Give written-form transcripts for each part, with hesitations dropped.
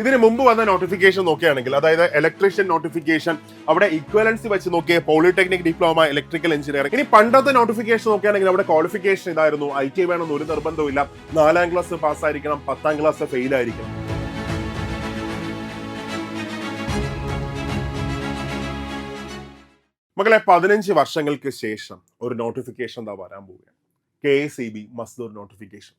ഇതിന് മുമ്പ് വന്ന നോട്ടിഫിക്കേഷൻ നോക്കുകയാണെങ്കിൽ, അതായത് ഇലക്ട്രീഷ്യൻ നോട്ടിഫിക്കേഷൻ, അവിടെ ഇക്വലൻസി വെച്ച് നോക്കിയ പോളിടെക്നിക് ഡിപ്ലോമ ഇലക്ട്രിക്കൽ എഞ്ചിനീയറിംഗ്. ഇനി പണ്ടത്തെ നോട്ടിഫിക്കേഷൻ നോക്കുകയാണെങ്കിൽ അവിടെ ക്വാളിഫിക്കേഷൻ ഇതായിരുന്നു: ITI വേണമെന്ന് ഒരു നിർബന്ധമില്ല, 4ാം ക്ലാസ് പാസ്സായിരിക്കണം, 10ാം ക്ലാസ് ഫെയിൽ ആയിരിക്കണം. മകളെ, 15 വർഷങ്ങൾക്ക് ശേഷം ഒരു നോട്ടിഫിക്കേഷൻ എന്താ വരാൻ പോവുകയാണ്. KSEB മസ്ദൂർ നോട്ടിഫിക്കേഷൻ.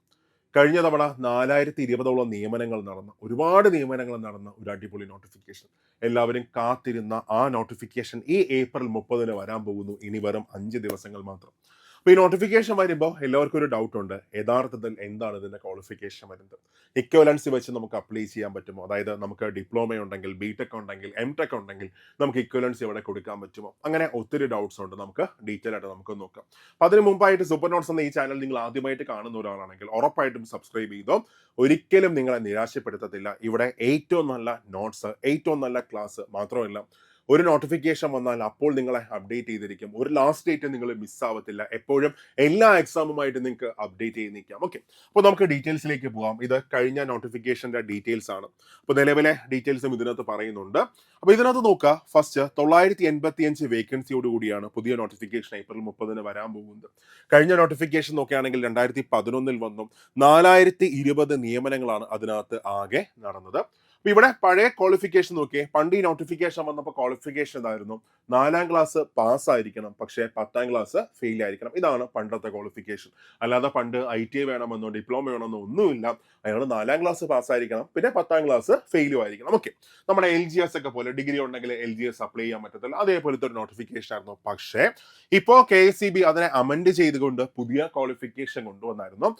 കഴിഞ്ഞ തവണ 4020ഓളം നിയമനങ്ങൾ നടന്ന, ഒരുപാട് നിയമനങ്ങൾ നടന്ന ഒരു അടിപൊളി നോട്ടിഫിക്കേഷൻ. എല്ലാവരും കാത്തിരുന്ന ആ നോട്ടിഫിക്കേഷൻ ഈ ഏപ്രിൽ 30 വരാൻ പോകുന്നു. ഇനി വെറും 5 ദിവസങ്ങൾ മാത്രം. അപ്പോൾ ഈ നോട്ടിഫിക്കേഷൻ വരുമ്പോൾ എല്ലാവർക്കും ഒരു ഡൗട്ട് ഉണ്ട്, യഥാർത്ഥത്തിൽ എന്താണ് ഇതിന്റെ ക്വാളിഫിക്കേഷൻ വരുന്നത്? ഇക്വലൻസി വെച്ച് നമുക്ക് അപ്ലൈ ചെയ്യാൻ പറ്റുമോ? അതായത് നമുക്ക് ഡിപ്ലോമ ഉണ്ടെങ്കിൽ, BTech ഉണ്ടെങ്കിൽ, MTech ഉണ്ടെങ്കിൽ നമുക്ക് ഇക്വലൻസി ഇവിടെ കൊടുക്കാൻ പറ്റുമോ? അങ്ങനെ ഒത്തിരി ഡൗട്ട്സ് ഉണ്ട്. നമുക്ക് ഡീറ്റെയിൽ ആയിട്ട് നമുക്ക് നോക്കാം. അപ്പം അതിന് മുമ്പായിട്ട് സൂപ്പർ നോട്ട്സ് എന്ന ഈ ചാനൽ നിങ്ങൾ ആദ്യമായിട്ട് കാണുന്ന ഒരാളാണെങ്കിൽ ഉറപ്പായിട്ടും സബ്സ്ക്രൈബ് ചെയ്തോ. ഒരിക്കലും നിങ്ങളെ നിരാശപ്പെടുത്തത്തില്ല. ഇവിടെ ഏറ്റവും നല്ല നോട്ട്സ്, ഏറ്റവും നല്ല ക്ലാസ് മാത്രമല്ല, ഒരു നോട്ടിഫിക്കേഷൻ വന്നാൽ അപ്പോൾ നിങ്ങളെ അപ്ഡേറ്റ് ചെയ്തിരിക്കും. ഒരു ലാസ്റ്റ് ഡേറ്റ് നിങ്ങൾ മിസ്സാവത്തില്ല. എപ്പോഴും എല്ലാ എക്സാമുമായിട്ട് നിങ്ങൾക്ക് അപ്ഡേറ്റ് ചെയ്ത് നിൽക്കാം. ഓക്കെ, അപ്പോൾ നമുക്ക് ഡീറ്റെയിൽസിലേക്ക് പോകാം. ഇത് കഴിഞ്ഞ നോട്ടിഫിക്കേഷൻ്റെ ഡീറ്റെയിൽസ് ആണ്. അപ്പോൾ നിലവിലെ ഡീറ്റെയിൽസും ഇതിനകത്ത് പറയുന്നുണ്ട്. അപ്പോൾ ഇതിനകത്ത് നോക്കുക, ഫസ്റ്റ് 985 വേക്കൻസിയോട് കൂടിയാണ് പുതിയ നോട്ടിഫിക്കേഷൻ ഏപ്രിൽ 30 വരാൻ പോകുന്നത്. കഴിഞ്ഞ നോട്ടിഫിക്കേഷൻ നോക്കുകയാണെങ്കിൽ 2011 വന്നു. 4020 നിയമനങ്ങളാണ് അതിനകത്ത് ആകെ നടന്നത്. അപ്പൊ ഇവിടെ പഴയ ക്വാളിഫിക്കേഷൻ നോക്കിയേ. പണ്ട് ഈ നോട്ടിഫിക്കേഷൻ വന്നപ്പോൾ ക്വാളിഫിക്കേഷൻ ഇതായിരുന്നു: 4ാം ക്ലാസ് പാസ്സായിരിക്കണം, പക്ഷേ 10ാം ക്ലാസ് ഫെയിൽ ആയിരിക്കണം. ഇതാണ് പണ്ടത്തെ ക്വാളിഫിക്കേഷൻ. അല്ലാതെ പണ്ട് ITI വേണമെന്നോ ഡിപ്ലോമ വേണമെന്നോ ഒന്നുമില്ല. അയാൾ 4ാം ക്ലാസ് പാസ്സായിരിക്കണം, പിന്നെ 10ാം ക്ലാസ് ഫെയിലും ആയിരിക്കണം. ഓക്കെ, നമ്മുടെ LGS ഒക്കെ പോലെ ഡിഗ്രി ഉണ്ടെങ്കിൽ LGS അപ്ലൈ ചെയ്യാൻ പറ്റത്തില്ല. അതേപോലത്തെ ഒരു നോട്ടിഫിക്കേഷൻ ആയിരുന്നു. പക്ഷേ ഇപ്പോൾ KSEB അതിനെ അമെൻഡ് ചെയ്തുകൊണ്ട് പുതിയ ക്വാളിഫിക്കേഷൻ കൊണ്ടുവന്നായിരുന്നു.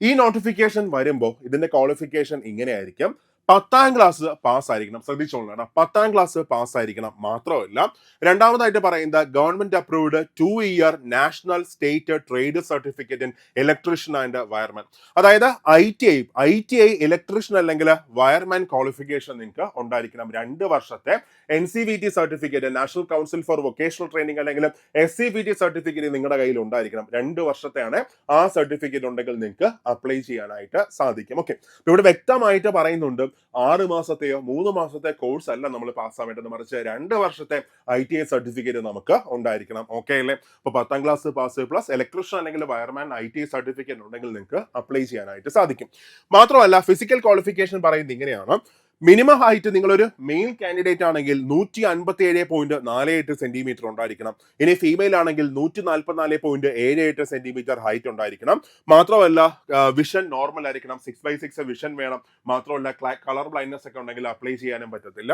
ഈ നോട്ടിഫിക്കേഷൻ വരുമ്പോൾ ഇതിന്റെ ക്വാളിഫിക്കേഷൻ ഇങ്ങനെയായിരിക്കും: 10ാം ക്ലാസ് പാസ്സായിരിക്കണം. ശ്രദ്ധിച്ചോളണം, 10ാം ക്ലാസ് പാസ്സായിരിക്കണം. മാത്രമല്ല, രണ്ടാമതായിട്ട് പറയുന്നത് government approved 2 year national state trade certificate in electrician and wireman. അതായത് ITI ഇലക്ട്രീഷ്യൻ അല്ലെങ്കിൽ വയർമാൻ ക്വാളിഫിക്കേഷൻ നിങ്ങൾക്ക് ഉണ്ടായിരിക്കണം. 2 വർഷത്തെ NCVT certificate, national council four vocational training അല്ലെങ്കിൽ SCVT സർട്ടിഫിക്കറ്റ് നിങ്ങളുടെ കയ്യിൽ ഉണ്ടായിരിക്കണം. 2 വർഷത്തെയാണ്. ആ സർട്ടിഫിക്കറ്റ് ഉണ്ടെങ്കിൽ നിങ്ങൾക്ക് അപ്ലൈ ചെയ്യാനായിട്ട് സാധിക്കും. ഓക്കെ, ഇവിടെ വ്യക്തമായിട്ട് പറയുന്നുണ്ട് 6 മാസത്തെയോ 3 മാസത്തെ കോഴ്സ് അല്ല നമ്മൾ പാസ്സാവേണ്ടത്, മറിച്ച് 2 വർഷത്തെ ITI സർട്ടിഫിക്കറ്റ് നമുക്ക് ഉണ്ടായിരിക്കണം. ഓക്കെ അല്ലേ? അപ്പൊ 10ാം ക്ലാസ് പാസ് പ്ലസ് ഇലക്ട്രീഷ്യൻ അല്ലെങ്കിൽ വയർമാൻ ITI സർട്ടിഫിക്കറ്റ് ഉണ്ടെങ്കിൽ നിങ്ങൾക്ക് അപ്ലൈ ചെയ്യാനായിട്ട് സാധിക്കും. മാത്രമല്ല, ഫിസിക്കൽ ക്വാളിഫിക്കേഷൻ പറയുന്നത് ഇങ്ങനെയാണ്: മിനിമം ഹൈറ്റ് നിങ്ങളൊരു മെയിൽ കാൻഡിഡേറ്റ് ആണെങ്കിൽ 157.48 സെന്റിമീറ്റർ ഉണ്ടായിരിക്കണം. ഇനി ഫീമെയിൽ ആണെങ്കിൽ 144.78 സെന്റിമീറ്റർ ഹൈറ്റ് ഉണ്ടായിരിക്കണം. മാത്രമല്ല, വിഷൻ നോർമൽ ആയിരിക്കണം. 6/6 വിഷൻ വേണം. മാത്രമല്ല, കളർ ബ്ലൈൻഡ്നെസ് ഒക്കെ ഉണ്ടെങ്കിൽ അപ്ലൈ ചെയ്യാനും പറ്റത്തില്ല.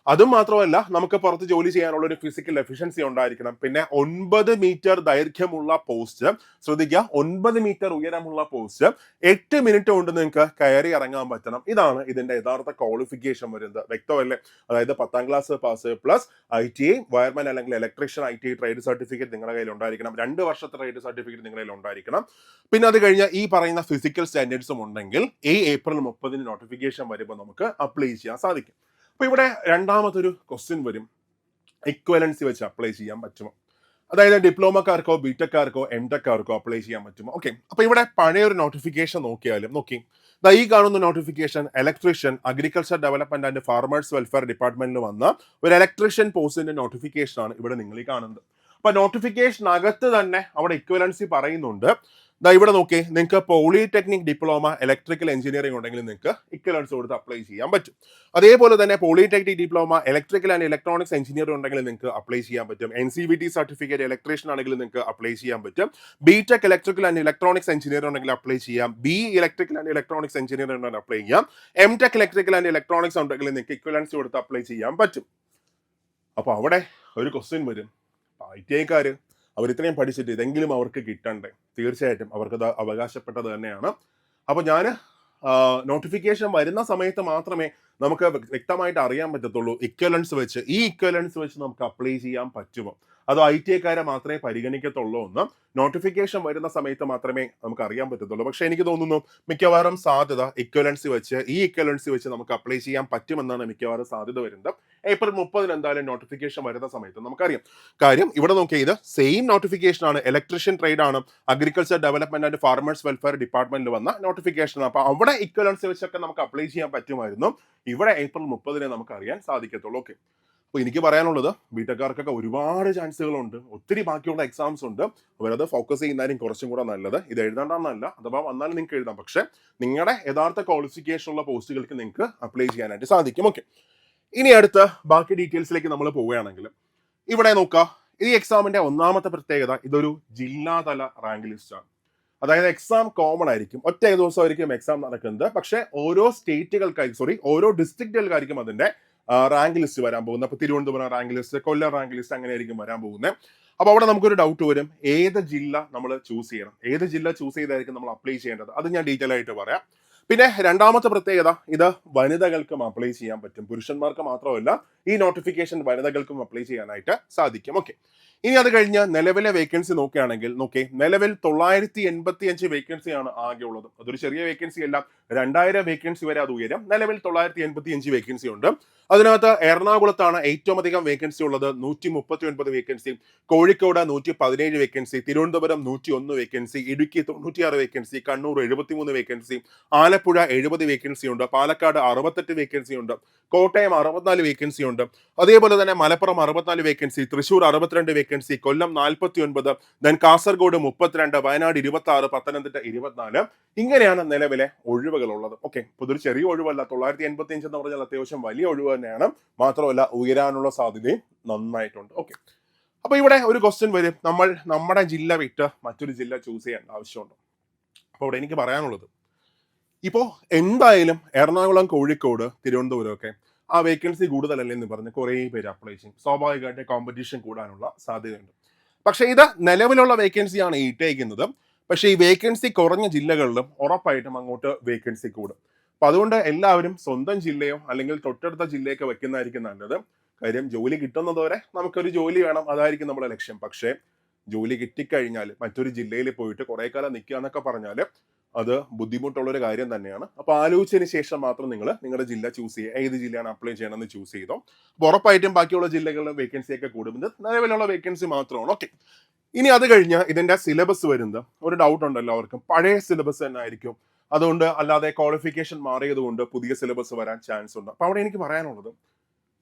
അതും മാത്രമല്ല, നമുക്ക് പുറത്ത് ജോലി ചെയ്യാനുള്ള ഒരു ഫിസിക്കൽ എഫിഷ്യൻസി ഉണ്ടായിരിക്കണം. പിന്നെ 9 മീറ്റർ ദൈർഘ്യമുള്ള പോസ്റ്റ്, ശ്രദ്ധിക്കുക, 9 മീറ്റർ ഉയരമുള്ള പോസ്റ്റ് 8 മിനിറ്റ് കൊണ്ട് നിങ്ങൾക്ക് കയറി ഇറങ്ങാൻ പറ്റണം. ഇതാണ് ഇതിന്റെ യഥാർത്ഥ ക്വാളിഫിക്കേഷൻ വരുന്നത്. വ്യക്തമല്ലേ? അതായത് 10ാം class pass plus ITI wireman അല്ലെങ്കിൽ ഇലക്ട്രീഷ്യൻ ITI ട്രേഡ് സർട്ടിഫിക്കറ്റ് നിങ്ങളുടെ കയ്യിൽ ഉണ്ടായിരിക്കണം. 2 വർഷത്തെ ട്രേഡ് സർട്ടിഫിക്കറ്റ് നിങ്ങളുടെ കയ്യിൽ ഉണ്ടായിരിക്കണം. പിന്നെ അത് കഴിഞ്ഞ ഈ പറയുന്ന ഫിസിക്കൽ സ്റ്റാൻഡേർഡ്സും ഉണ്ടെങ്കിൽ ഈ ഏപ്രിൽ 30 നോട്ടിഫിക്കേഷൻ വരുമ്പോൾ നമുക്ക് അപ്ലൈ ചെയ്യാൻ സാധിക്കും. അപ്പൊ ഇവിടെ രണ്ടാമതൊരു ക്വസ്റ്റ്യൻ വരും: ഇക്വലൻസി വെച്ച് അപ്ലൈ ചെയ്യാൻ പറ്റുമോ? അതായത് ഡിപ്ലോമക്കാർക്കോ BTechക്കാർക്കോ MTechക്കാർക്കോ അപ്ലൈ ചെയ്യാൻ പറ്റുമോ? ഓക്കെ, അപ്പൊ ഇവിടെ പഴയൊരു നോട്ടിഫിക്കേഷൻ നോക്കിയാലും ഈ കാണുന്ന notification electrician agriculture development and farmers welfare ഡിപ്പാർട്ട്മെന്റിൽ വന്ന ഒരു ഇലക്ട്രീഷ്യൻ പോസ്റ്റിന്റെ നോട്ടിഫിക്കേഷൻ ആണ് ഇവിടെ നിങ്ങൾ ഈ കാണുന്നത്. അപ്പൊ നോട്ടിഫിക്കേഷനകത്ത് തന്നെ അവിടെ ഇക്വലൻസി പറയുന്നുണ്ട്. ഇവിടെ നോക്കി, നിങ്ങൾക്ക് പോളിടെക്നിക് ഡിപ്ലോമ ഇലക്ട്രിക്കൽ എഞ്ചിനീയറിംഗ് ഉണ്ടെങ്കിൽ നിങ്ങൾക്ക് ഇക്വലൻസ് കൊടുത്ത് അപ്ലൈ ചെയ്യാൻ പറ്റും. അതേപോലെ തന്നെ polytechnic diploma electrical and electronics engineering ഉണ്ടെങ്കിൽ നിങ്ങൾക്ക് അപ്ലൈ ചെയ്യാൻ പറ്റും. NCVT സർട്ടിഫിക്കറ്റ് ഇലക്ട്രീഷ്യൻ ആണെങ്കിൽ നിങ്ങൾക്ക് അപ്ലൈ ചെയ്യാൻ പറ്റും. BTech electrical and electronics engineer ഉണ്ടെങ്കിൽ അപ്ലൈ ചെയ്യാം. BE electrical and electronics engineer ഉണ്ടെങ്കിൽ അപ്ലൈ ചെയ്യാം. MTech ഇലക്ട്രിക്കൽ ആൻഡ് ഇലക്ട്രോണിക്സ് ഉണ്ടെങ്കിൽ നിങ്ങൾക്ക് ഇക്വലൻസ് കൊടുത്ത് അപ്ലൈ ചെയ്യാൻ പറ്റും. അപ്പൊ അവിടെ ഒരു ക്വസ്റ്റ്യൻ വരും: ITIക്കാര് അവർ ഇത്രയും പഠിച്ചിട്ട് ഇതെങ്കിലും അവർക്ക് കിട്ടണ്ടേ? തീർച്ചയായിട്ടും അവർക്കത് അവകാശപ്പെട്ടത് തന്നെയാണ്. അപ്പൊ ഞാൻ നോട്ടിഫിക്കേഷൻ വരുന്ന സമയത്ത് മാത്രമേ നമുക്ക് വ്യക്തമായിട്ട് അറിയാൻ പറ്റത്തുള്ളൂ ഇക്വലൻസ് വെച്ച് നമുക്ക് അപ്ലൈ ചെയ്യാൻ പറ്റുമോ. അതോ IT മാത്രമേ പരിഗണിക്കത്തുള്ളൂ എന്ന് നോട്ടിഫിക്കേഷൻ വരുന്ന സമയത്ത് മാത്രമേ നമുക്ക് അറിയാൻ പറ്റത്തുള്ളൂ. പക്ഷെ എനിക്ക് തോന്നുന്നു മിക്കവാറും സാധ്യത ഇക്വലൻസി വെച്ച് നമുക്ക് അപ്ലൈ ചെയ്യാൻ പറ്റുമെന്നാണ് മിക്കവാറും സാധ്യത വരുന്നത്. ഏപ്രിൽ 30 എന്തായാലും നോട്ടിഫിക്കേഷൻ വരുന്ന സമയത്ത് നമുക്കറിയാം. കാര്യം ഇവിടെ നോക്കിയാൽ ഇത് സെയിം നോട്ടിഫിക്കേഷൻ ആണ്, ഇലക്ട്രീഷ്യൻ ട്രേഡ് ആണ്, agriculture development and farmers welfare ഡിപ്പാർട്ട്മെന്റിൽ വന്ന നോട്ടിഫിക്കേഷൻ ആണ്. അപ്പൊ അവിടെ ഇക്വലൻസി വെച്ചൊക്കെ നമുക്ക് അപ്ലൈ ചെയ്യാൻ പറ്റുമായിരുന്നു. ഇവിടെ ഏപ്രിൽ 30 നമുക്ക് അറിയാൻ സാധിക്കത്തുള്ളൂ. ഓക്കെ, അപ്പോൾ എനിക്ക് പറയാനുള്ളത് ബിടെക്കാർക്കൊക്കെ ഒരുപാട് ചാൻസുകളുണ്ട്, ഒത്തിരി ബാക്കിയുള്ള എക്സാംസ് ഉണ്ട്. അവരത് ഫോക്കസ് ചെയ്യുന്നതായിരിക്കും കുറച്ചും കൂടെ നല്ലത്. ഇത് എഴുതണ്ടെന്നല്ല, അഥവാ വന്നാലും നിങ്ങൾക്ക് എഴുതാം, പക്ഷെ നിങ്ങളുടെ യഥാർത്ഥ ക്വാളിഫിക്കേഷൻ ഉള്ള പോസ്റ്റുകൾക്ക് നിങ്ങൾക്ക് അപ്ലൈ ചെയ്യാനായിട്ട് സാധിക്കും. ഓക്കെ, ഇനി അടുത്ത ബാക്കി ഡീറ്റെയിൽസിലേക്ക് നമ്മൾ പോവുകയാണെങ്കിൽ ഇവിടെ നോക്കുക. ഈ എക്സാമിന്റെ ഒന്നാമത്തെ പ്രത്യേകത ഇതൊരു ജില്ലാതല റാങ്ക് ലിസ്റ്റ് ആണ്. അതായത് എക്സാം കോമൺ ആയിരിക്കും, ഒറ്റ ദിവസമായിരിക്കും എക്സാം നടക്കുന്നത്. പക്ഷെ ഓരോ ഡിസ്ട്രിക്റ്റുകൾക്കായിരിക്കും അതിന്റെ റാങ്ക് ലിസ്റ്റ് വരാൻ പോകുന്നത്. അപ്പൊ തിരുവനന്തപുരം റാങ്ക് ലിസ്റ്റ്, കൊല്ലം റാങ്ക് ലിസ്റ്റ് അങ്ങനെയായിരിക്കും വരാൻ പോകുന്നത്. അപ്പൊ അവിടെ നമുക്കൊരു ഡൗട്ട് വരും, ഏത് ജില്ല നമ്മൾ ചൂസ് ചെയ്യണം, ഏത് ജില്ല ചൂസ് ചെയ്തായിരിക്കും നമ്മൾ അപ്ലൈ ചെയ്യേണ്ടത്, അത് ഞാൻ ഡീറ്റെയിൽ ആയിട്ട് പറയാം. പിന്നെ രണ്ടാമത്തെ പ്രത്യേകത, ഇത് വനിതകൾക്കും അപ്ലൈ ചെയ്യാൻ പറ്റും, പുരുഷന്മാർക്ക് മാത്രമല്ല ഈ നോട്ടിഫിക്കേഷൻ വനിതകൾക്കും അപ്ലൈ ചെയ്യാനായിട്ട് സാധിക്കും. ഓക്കെ, ഇനി അത് കഴിഞ്ഞ് നിലവിലെ വേക്കൻസി നോക്കുകയാണെങ്കിൽ നിലവിൽ 985 വേക്കൻസിയാണ് ആകെ ഉള്ളത്. അതൊരു ചെറിയ വേക്കൻസി അല്ല, 2000 വേക്കൻസി വരെ അത് ഉയരും. നിലവിൽ 985 വേക്കൻസി ഉണ്ട്. അതിനകത്ത് എറണാകുളത്താണ് ഏറ്റവും അധികം വേക്കൻസി ഉള്ളത്, 139 vacancy, Kozhikode 117 vacancy, Thiruvananthapuram 101 vacancy, Idukki 96 vacancy, Kannur 73 vacancy, Alappuzha 70 vacancy ഉണ്ട്, പാലക്കാട് 68 വേക്കൻസി ഉണ്ട്, കോട്ടയം 64 വേക്കൻസി ഉണ്ട്, അതേപോലെ തന്നെ മലപ്പുറം 64 വേക്കൻസി, തൃശൂർ 62 വേക്കൻസി, കൊല്ലം 49, ദെൻ കാസർഗോഡ് 32, വയനാട് 26, പത്തനംതിട്ട 24. ഇങ്ങനെയാണ് നിലവിലെ ഒഴിവുകൾ ഉള്ളത്. ഓക്കെ, ഇപ്പൊ ഇതൊരു ചെറിയ ഒഴിവല്ല, 985 എന്ന് പറഞ്ഞാൽ അത്യാവശ്യം വലിയ ഒഴിവ് തന്നെയാണ്. മാത്രമല്ല ഉയരാനുള്ള സാധ്യതയും നന്നായിട്ടുണ്ട്. ഓക്കെ, അപ്പൊ ഇവിടെ ഒരു ക്വസ്റ്റ്യൻ വരും, നമ്മൾ നമ്മുടെ ജില്ല വിട്ട് മറ്റൊരു ജില്ല ചൂസ് ചെയ്യേണ്ട ആവശ്യമുണ്ടോ? അപ്പൊ ഇവിടെ എനിക്ക് പറയാനുള്ളത്, ഇപ്പോൾ എന്തായാലും എറണാകുളം, കോഴിക്കോട്, തിരുവനന്തപുരം ഒക്കെ ആ വേക്കൻസി കൂടുതലല്ലേ എന്ന് പറഞ്ഞ് കുറേ പേര് അപ്ലൈ ചെയ്യും. സ്വാഭാവികമായിട്ട് കോമ്പറ്റീഷൻ കൂടാനുള്ള സാധ്യതയുണ്ട്. പക്ഷെ ഇത് നിലവിലുള്ള വേക്കൻസിയാണ് ഇട്ടേക്കുന്നത്. പക്ഷെ ഈ വേക്കൻസി കുറഞ്ഞ ജില്ലകളിലും ഉറപ്പായിട്ടും അങ്ങോട്ട് വേക്കൻസി കൂടും. അപ്പൊ അതുകൊണ്ട് എല്ലാവരും സ്വന്തം ജില്ലയോ അല്ലെങ്കിൽ തൊട്ടടുത്ത ജില്ലയൊക്കെ വെക്കുന്നതായിരിക്കും നല്ലത്. കാര്യം ജോലി കിട്ടുന്നതുവരെ നമുക്കൊരു ജോലി വേണം, അതായിരിക്കും നമ്മുടെ ലക്ഷ്യം. പക്ഷെ ജോലി കിട്ടിക്കഴിഞ്ഞാൽ മറ്റൊരു ജില്ലയിൽ പോയിട്ട് കുറെ കാലം നിൽക്കുക എന്നൊക്കെ പറഞ്ഞാൽ അത് ബുദ്ധിമുട്ടുള്ളൊരു കാര്യം തന്നെയാണ്. അപ്പൊ ആലോചിച്ചതിന് ശേഷം മാത്രം നിങ്ങൾ നിങ്ങളുടെ ജില്ല ചൂസ് ചെയ്യുക, ഏത് ജില്ലയാണ് അപ്ലൈ ചെയ്യണമെന്ന് ചൂസ് ചെയ്തോ. അപ്പൊ ഉറപ്പായിട്ടും ബാക്കിയുള്ള ജില്ലകളിലും വേക്കൻസി ഒക്കെ കൂടുന്നത് നിലവിലുള്ള വേക്കൻസി മാത്രമാണ്. ഓക്കെ, ഇനി അത് കഴിഞ്ഞ് ഇതിന്റെ സിലബസ് വരുന്നത് ഒരു ഡൗട്ട് ഉണ്ടല്ലോ അവർക്കും, പഴയ സിലബസ് തന്നെ ആയിരിക്കും, അതുകൊണ്ട് അല്ലാതെ ക്വാളിഫിക്കേഷൻ മാറിയത് കൊണ്ട് പുതിയ സിലബസ് വരാൻ ചാൻസ് ഉണ്ട്. അപ്പൊ അവിടെ എനിക്ക് പറയാനുള്ളത്,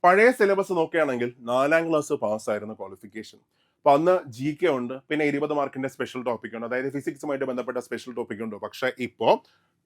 പഴയ സിലബസ് നോക്കുകയാണെങ്കിൽ 4ാം ക്ലാസ് പാസ്സായിരുന്ന ക്വാളിഫിക്കേഷൻ. അപ്പൊ അന്ന് GK ഉണ്ട്, പിന്നെ 20 മാർക്കിന്റെ സ്പെഷ്യൽ ടോപ്പിക് ഉണ്ട്, അതായത് ഫിസിക്സുമായിട്ട് ബന്ധപ്പെട്ട സ്പെഷ്യൽ ടോപ്പിക് ഉണ്ട്. പക്ഷെ ഇപ്പോ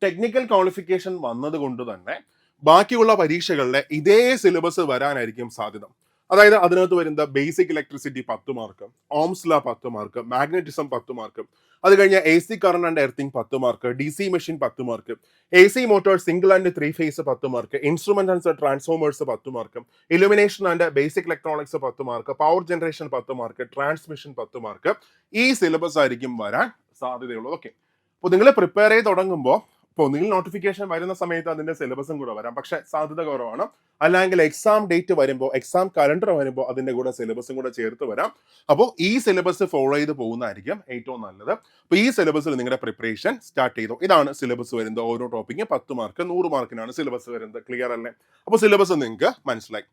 ടെക്നിക്കൽ ക്വാളിഫിക്കേഷൻ വന്നത് കൊണ്ട് തന്നെ ബാക്കിയുള്ള പരീക്ഷകളിലെ ഇതേ സിലബസ് വരാനായിരിക്കും സാധ്യത. അതായത് അതിനകത്ത് വരുന്ന basic electricity 10 mark, ohm's law 10 mark, magnetism 10 mark, അത് കഴിഞ്ഞ AC current and earthing 10 mark, DC machine 10 mark, AC motor single and 3 phase 10 mark, instrument and transformers 10 mark, illumination and basic electronics 10 mark, power generation 10 mark, transmission 10 mark. ഈ syllabus ആയിരിക്കും വരാൻ സാധ്യതയുള്ളത്. Okay, അപ്പോൾ നിങ്ങൾ prepare ചെയ്ത് തുടങ്ങുമ്പോൾ ഇപ്പോൾ ഒന്നുകിൽ നോട്ടിഫിക്കേഷൻ വരുന്ന സമയത്ത് അതിന്റെ സിലബസും കൂടെ വരാം, പക്ഷെ സാധ്യത കുറവാണ്. അല്ലെങ്കിൽ എക്സാം ഡേറ്റ് വരുമ്പോൾ, എക്സാം കലണ്ടർ വരുമ്പോൾ അതിന്റെ കൂടെ സിലബസും കൂടെ ചേർത്ത് വരാം. അപ്പോൾ ഈ സിലബസ് ഫോളോ ചെയ്ത് പോകുന്നതായിരിക്കും ഏറ്റവും നല്ലത്. അപ്പോൾ ഈ സിലബസിൽ നിങ്ങളുടെ പ്രിപ്പറേഷൻ സ്റ്റാർട്ട് ചെയ്തു. ഇതാണ് സിലബസ് വരുന്നത്. ഓരോ ടോപ്പിക്ക് 10 മാർക്ക്, 100 മാർക്കിനാണ് സിലബസ് വരുന്നത്. ക്ലിയർ അല്ലേ? അപ്പോൾ സിലബസ് നിങ്ങൾക്ക് മനസ്സിലായി.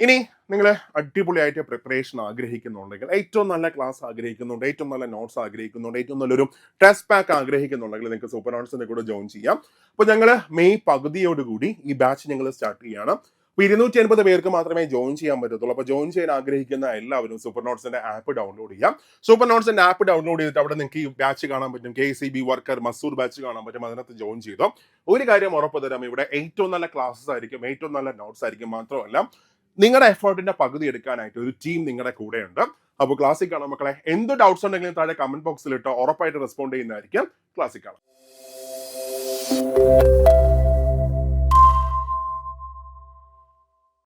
ഇനി നിങ്ങൾ അടിപൊളിയായിട്ട് പ്രിപ്പറേഷൻ ആഗ്രഹിക്കുന്നുണ്ടെങ്കിൽ, ഏറ്റവും നല്ല ക്ലാസ് ആഗ്രഹിക്കുന്നുണ്ട്, ഏറ്റവും നല്ല നോട്ട്സ് ആഗ്രഹിക്കുന്നുണ്ട്, ഏറ്റവും നല്ലൊരു ടെസ്റ്റ് പാക്ക് ആഗ്രഹിക്കുന്നുണ്ടെങ്കിൽ നിങ്ങൾക്ക് സൂപ്പർ നോട്ട്സിന്റെ കൂടെ ജോയിൻ ചെയ്യാം. അപ്പോൾ ഞങ്ങൾ മെയ് പകുതിയോടുകൂടി ഈ ബാച്ച് ഞങ്ങൾ സ്റ്റാർട്ട് ചെയ്യാണ്. അപ്പോൾ 280 പേർക്ക് മാത്രമേ ജോയിൻ ചെയ്യാൻ പറ്റത്തുള്ളൂ. അപ്പോൾ ജോയിൻ ചെയ്യാൻ ആഗ്രഹിക്കുന്ന എല്ലാവരും സൂപ്പർ നോട്ട്സിന്റെ ആപ്പ് ഡൗൺലോഡ് ചെയ്യാം. സൂപ്പർ നോട്ട്സിന്റെ ആപ്പ് ഡൗൺലോഡ് ചെയ്തിട്ട് അവിടെ നിങ്ങൾക്ക് ഈ ബാച്ച് കാണാൻ പറ്റും. KCB വർക്കർ മസൂർ ബാച്ച് കാണാൻ പറ്റും. അതിനകത്ത് ജോയിൻ ചെയ്തോ. ഒരു കാര്യം ഉറപ്പ് തരാം, ഇവിടെ ഏറ്റവും നല്ല ക്ലാസ്സസ് ആയിരിക്കും, ഏറ്റവും നല്ല നോട്ട്സ് ആയിരിക്കും. മാത്രമല്ല നിങ്ങളുടെ എഫേർട്ടിന്റെ പകുതി എടുക്കാനായിട്ട് ഒരു ടീം നിങ്ങളുടെ കൂടെയുണ്ട്. അപ്പോൾ ക്ലാസ്സിൽ കാണാം മക്കളെ. എന്ത് ഡൗട്ട്സ് ഉണ്ടെങ്കിലും താഴെ കമന്റ് ബോക്സിൽ ഇട്ടോ, ഉറപ്പായിട്ട് റെസ്പോണ്ട് ചെയ്യുന്നതായിരിക്കും. ക്ലാസ്സിൽ കാണാം.